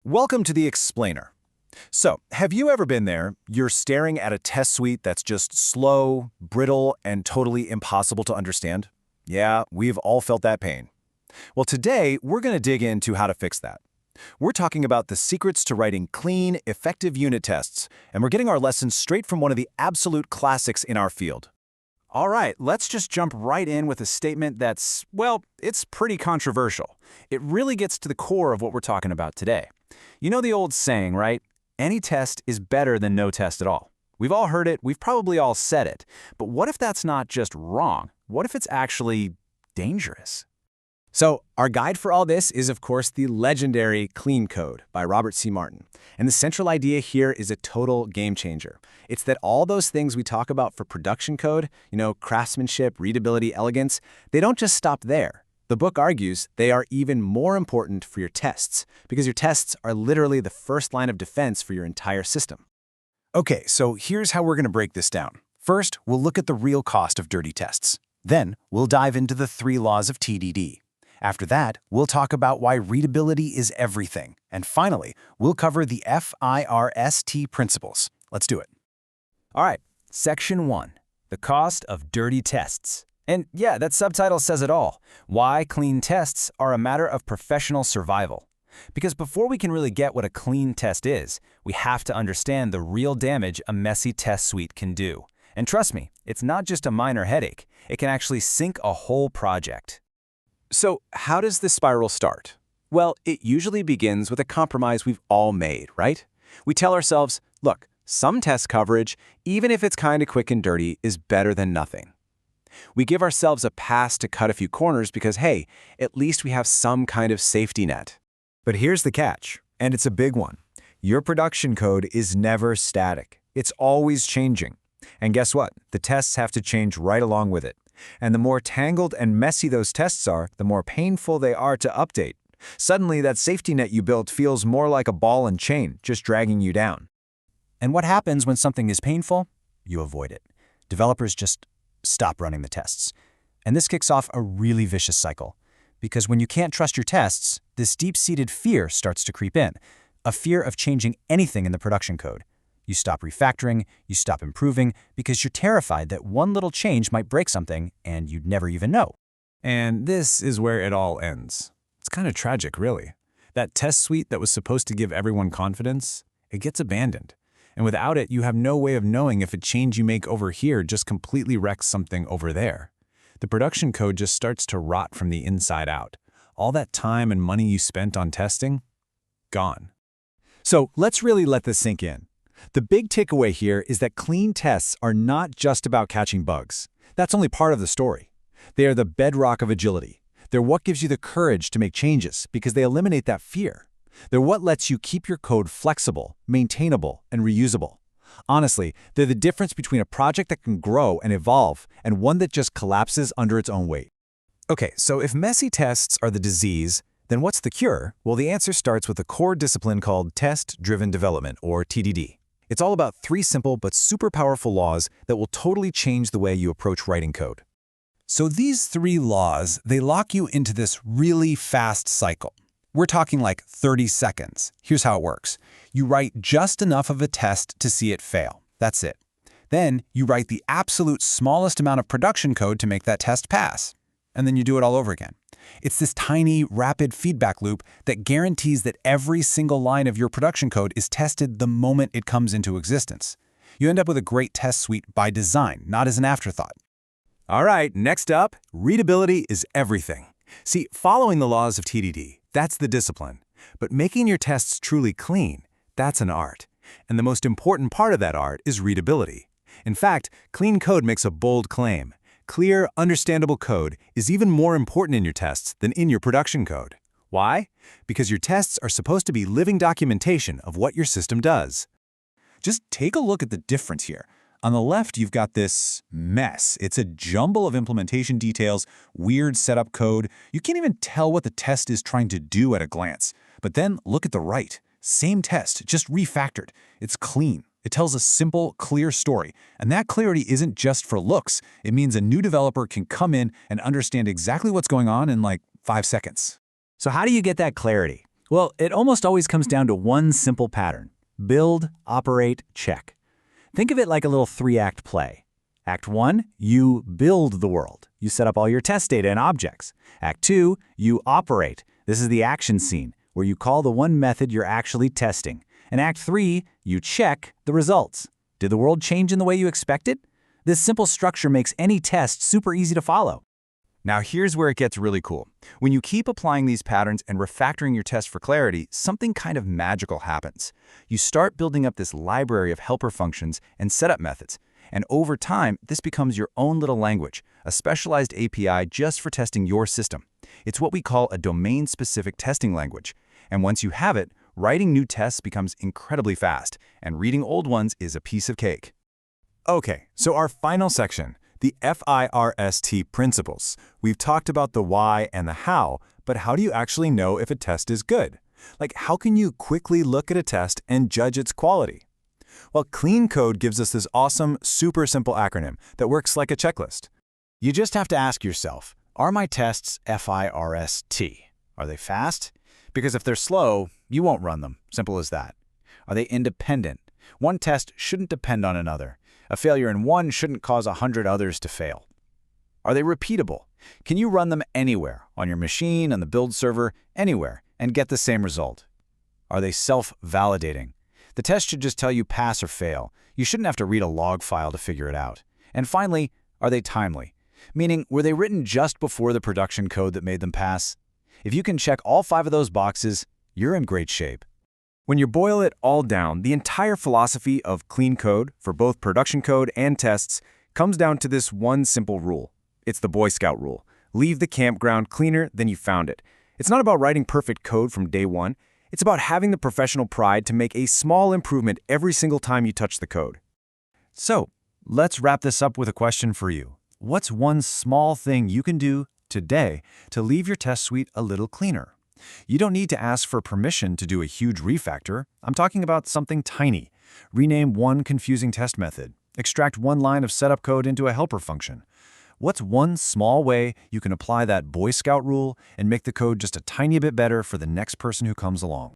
Welcome to the Explainer. So, have you ever been there? You're staring at a test suite that's just slow, brittle, and totally impossible to understand? Yeah, we've all felt that pain. Well, today, we're going to dig into how to fix that. We're talking about the secrets to writing clean, effective unit tests, and we're getting our lessons straight from one of the absolute classics in our field. All right, let's just jump right in with a statement that's, well, it's pretty controversial. It really gets to the core of what we're talking about today. You know the old saying, right? Any test is better than no test at all. We've all heard it, we've probably all said it. But what if that's not just wrong? What if it's actually dangerous? So, our guide for all this is, of course, the legendary cleancode by Robert C. Martin. And the central idea here is a total game changer. It's that all those things we talk about for production code, craftsmanship, readability, elegance, they don't just stop there. The book argues they are even more important for your tests, because your tests are literally the first line of defense for your entire system. Okay, so here's how we're going to break this down. First, we'll look at the real cost of dirty tests. Then, we'll dive into the 3 laws of TDD. After that, we'll talk about why readability is everything. And finally, we'll cover the FIRST principles. Let's do it. All right, Section 1, the cost of dirty tests. And yeah, that subtitle says it all. Why clean tests are a matter of professional survival. Because before we can really get what a clean test is, we have to understand the real damage a messy test suite can do. And trust me, it's not just a minor headache. It can actually sink a whole project. So, how does this spiral start? Well, it usually begins with a compromise we've all made, right? We tell ourselves, look, some test coverage, even if it's kind of quick and dirty, is better than nothing. We give ourselves a pass to cut a few corners because, hey, at least we have some kind of safety net. But here's the catch, and it's a big one. Your production code is never static. It's always changing. And guess what? The tests have to change right along with it. And the more tangled and messy those tests are, the more painful they are to update. Suddenly, that safety net you built feels more like a ball and chain, just dragging you down. And what happens when something is painful? You avoid it. Developers just stop running the tests. And this kicks off a really vicious cycle. Because when you can't trust your tests, this deep-seated fear starts to creep in. A fear of changing anything in the production code. You stop refactoring, you stop improving, because you're terrified that one little change might break something and you'd never even know. And this is where it all ends. It's kind of tragic, really. That test suite that was supposed to give everyone confidence, it gets abandoned. And without it, you have no way of knowing if a change you make over here just completely wrecks something over there. The production code just starts to rot from the inside out. All that time and money you spent on testing, gone. So let's really let this sink in. The big takeaway here is that clean tests are not just about catching bugs. That's only part of the story. They are the bedrock of agility. They're what gives you the courage to make changes because they eliminate that fear. They're what lets you keep your code flexible, maintainable, and reusable. Honestly, they're the difference between a project that can grow and evolve and one that just collapses under its own weight. Okay, so if messy tests are the disease, then what's the cure? Well, the answer starts with a core discipline called test-driven development, or TDD. It's all about 3 simple but super powerful laws that will totally change the way you approach writing code. So these 3 laws, they lock you into this really fast cycle. We're talking like 30 seconds. Here's how it works. You write just enough of a test to see it fail. That's it. Then you write the absolute smallest amount of production code to make that test pass. And then you do it all over again. It's this tiny, rapid feedback loop that guarantees that every single line of your production code is tested the moment it comes into existence. You end up with a great test suite by design, not as an afterthought. All right, next up, readability is everything. See, following the laws of TDD, that's the discipline. But making your tests truly clean, that's an art. And the most important part of that art is readability. In fact, clean code makes a bold claim. Clear, understandable code is even more important in your tests than in your production code. Why? Because your tests are supposed to be living documentation of what your system does. Just take a look at the difference here. On the left, you've got this mess. It's a jumble of implementation details, weird setup code. You can't even tell what the test is trying to do at a glance. But then look at the right. Same test, just refactored. It's clean. It tells a simple, clear story. And that clarity isn't just for looks. It means a new developer can come in and understand exactly what's going on in like 5 seconds. So how do you get that clarity? Well, it almost always comes down to one simple pattern: build, operate, check. Think of it like a little three-act play. Act 1, you build the world. You set up all your test data and objects. Act 2, you operate. This is the action scene, where you call the one method you're actually testing. And Act 3, you check the results. Did the world change in the way you expected? This simple structure makes any test super easy to follow. Now here's where it gets really cool. When you keep applying these patterns and refactoring your test for clarity, something kind of magical happens. You start building up this library of helper functions and setup methods. And over time, this becomes your own little language, a specialized API just for testing your system. It's what we call a domain-specific testing language. And once you have it, writing new tests becomes incredibly fast, and reading old ones is a piece of cake. Okay, so our final section, the FIRST principles. We've talked about the why and the how, but how do you actually know if a test is good? Like, how can you quickly look at a test and judge its quality? Well, cleancode gives us this awesome, super simple acronym that works like a checklist. You just have to ask yourself, are my tests FIRST? Are they fast? Because if they're slow, you won't run them. Simple as that. Are they independent? One test shouldn't depend on another. A failure in one shouldn't cause 100 others to fail. Are they repeatable? Can you run them anywhere, on your machine, on the build server, anywhere, and get the same result? Are they self-validating? The test should just tell you pass or fail. You shouldn't have to read a log file to figure it out. And finally, are they timely? Meaning, were they written just before the production code that made them pass? If you can check all 5 of those boxes, you're in great shape. When you boil it all down, the entire philosophy of clean code for both production code and tests comes down to this one simple rule. It's the Boy Scout rule. Leave the campground cleaner than you found it. It's not about writing perfect code from day one. It's about having the professional pride to make a small improvement every single time you touch the code. So, let's wrap this up with a question for you. What's one small thing you can do today to leave your test suite a little cleaner? You don't need to ask for permission to do a huge refactor. I'm talking about something tiny. Rename one confusing test method. Extract one line of setup code into a helper function. What's one small way you can apply that Boy Scout rule and make the code just a tiny bit better for the next person who comes along?